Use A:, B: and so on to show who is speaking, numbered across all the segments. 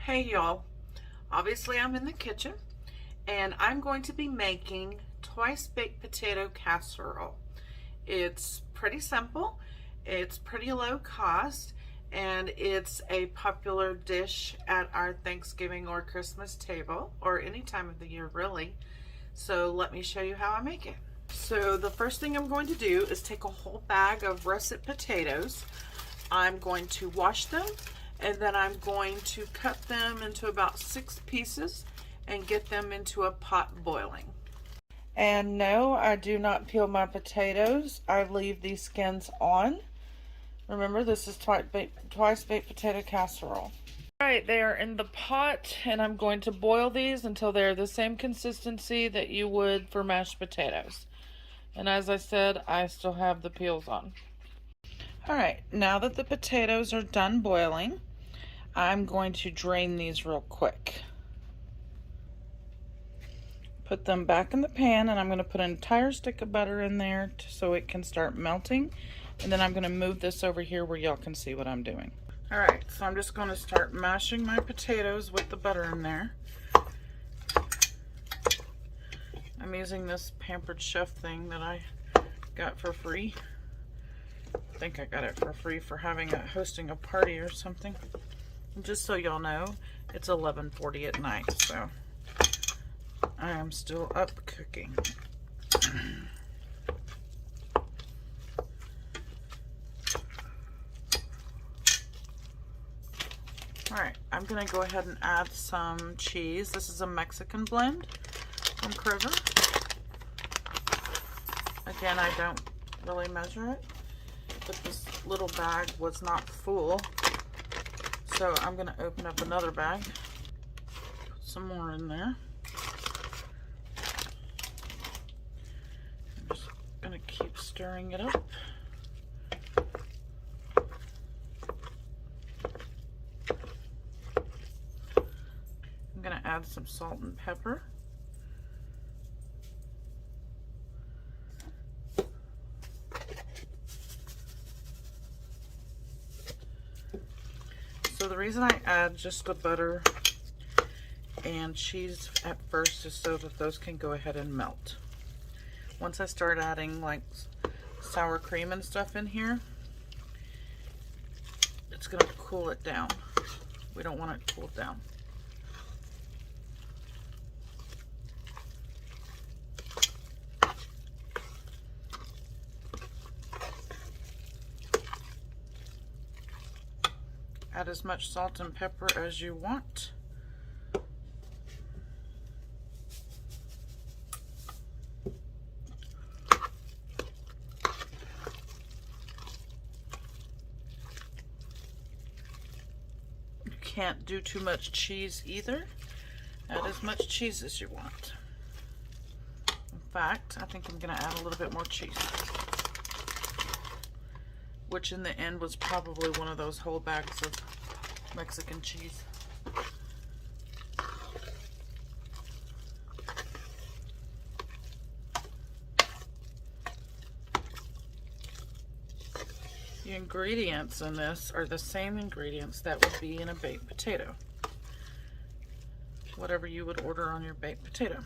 A: Hey y'all, obviously I'm in the kitchen and I'm going to be making twice baked potato casserole. It's pretty simple, it's pretty low cost, and it's a popular dish at our Thanksgiving or Christmas table, or any time of the year really. So let me show you how I make it. So the first thing I'm going to do is take a whole bag of russet potatoes. I'm going to wash them, and then I'm going to cut them into about 6 pieces and get them into a pot boiling. And no, I do not peel my potatoes. I leave these skins on. Remember, this is twice baked potato casserole. Alright, they are in the pot, and I'm going to boil these until they're the same consistency that you would for mashed potatoes. And as I said, I still have the peels on. Alright, now that the potatoes are done boiling, I'm going to drain these real quick. Put them back in the pan, and I'm going to put an entire stick of butter in there so it can start melting. And then I'm going to move this over here where y'all can see what I'm doing. Alright, so I'm just going to start mashing my potatoes with the butter in there. I'm using this Pampered Chef thing that I got for free. I think I got it for free for hosting a party or something. And just so y'all know, it's 11:40 at night, so I am still up cooking. Alright, I'm going to go ahead and add some cheese. This is a Mexican blend from Kroger. Again, I don't really measure it, but this little bag was not full. So I'm going to open up another bag, put some more in there. I'm just going to keep stirring it up. I'm going to add some salt and pepper. So the reason I add just the butter and cheese at first is so that those can go ahead and melt. Once I start adding like sour cream and stuff in here, it's going to cool it down. We don't want it cooled down. Add as much salt and pepper as you want. You can't do too much cheese either. Add as much cheese as you want. In fact, I think I'm going to add a little bit more cheese, which in the end was probably one of those whole bags of Mexican cheese. The ingredients in this are the same ingredients that would be in a baked potato. Whatever you would order on your baked potato.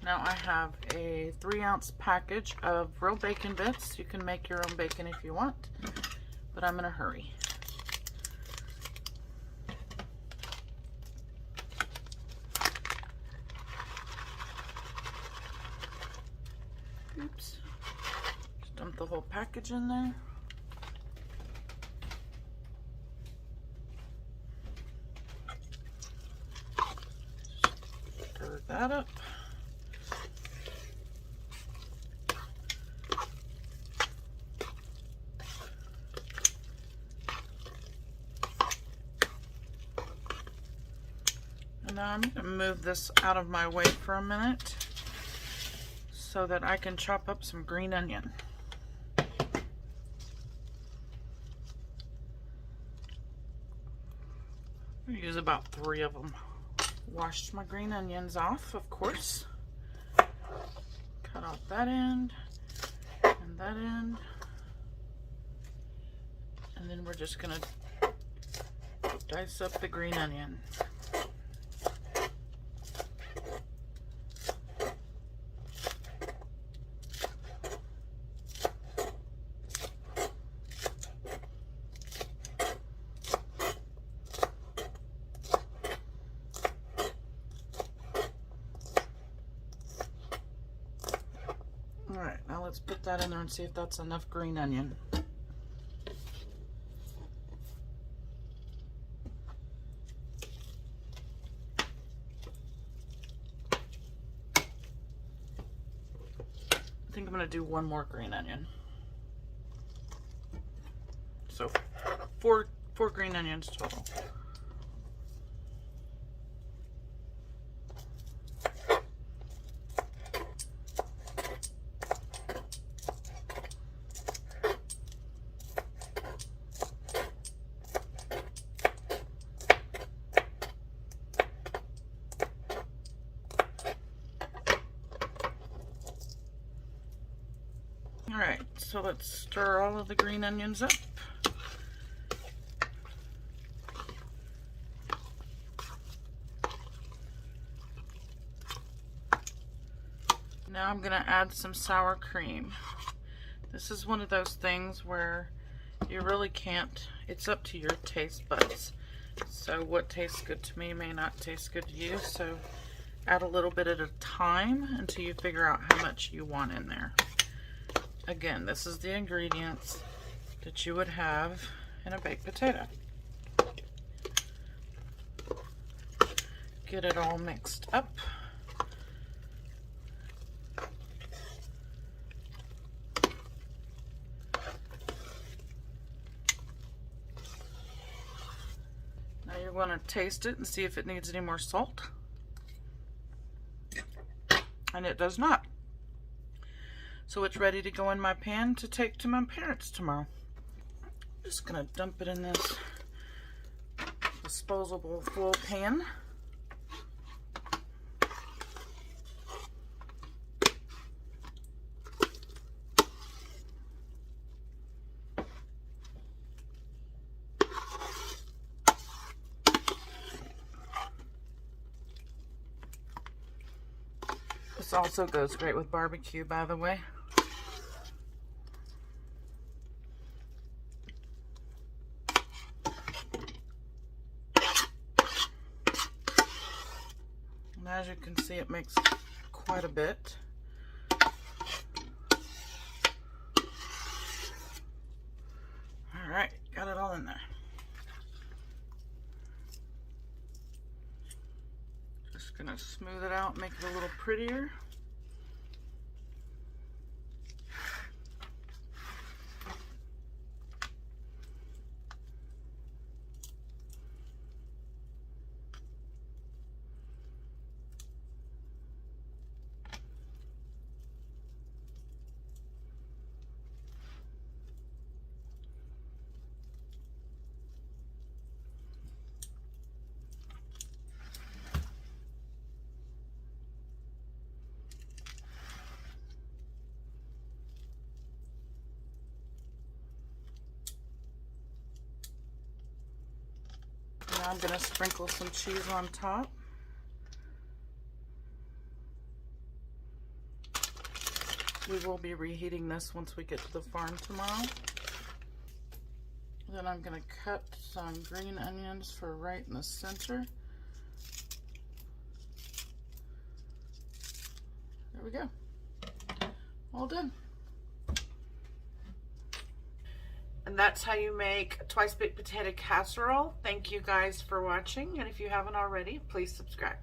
A: Now I have a 3-ounce package of real bacon bits. You can make your own bacon if you want, but I'm in a hurry. Oops. Just dump the whole package in there. Stir that up. Now I'm going to move this out of my way for a minute so that I can chop up some green onion. I use about 3 of them. Washed my green onions off, of course. Cut off that end and that end. And then we're just going to Dice up the green onion. Alright, now let's put that in there and see if that's enough green onion. I think I'm going to do one more green onion. So four green onions total. Alright, so let's stir all of the green onions up. Now I'm going to add some sour cream. This is one of those things where you really can't, it's up to your taste buds. So what tastes good to me may not taste good to you, so add a little bit at a time until you figure out how much you want in there. Again, this is the ingredients that you would have in a baked potato. Get it all mixed up. Now you're going to taste it and see if it needs any more salt. And it does not. So it's ready to go in my pan to take to my parents tomorrow. Just gonna dump it in this disposable full pan. This also goes great with barbecue, by the way. And as you can see, it makes quite a bit. All right, got it all in there. Just gonna smooth it out, make it a little prettier. Now I'm going to sprinkle some cheese on top. We will be reheating this once we get to the farm tomorrow. Then I'm going to cut some green onions for right in the center. There we go. All done. And that's how you make twice baked potato casserole. Thank you guys for watching, and if you haven't already, please subscribe.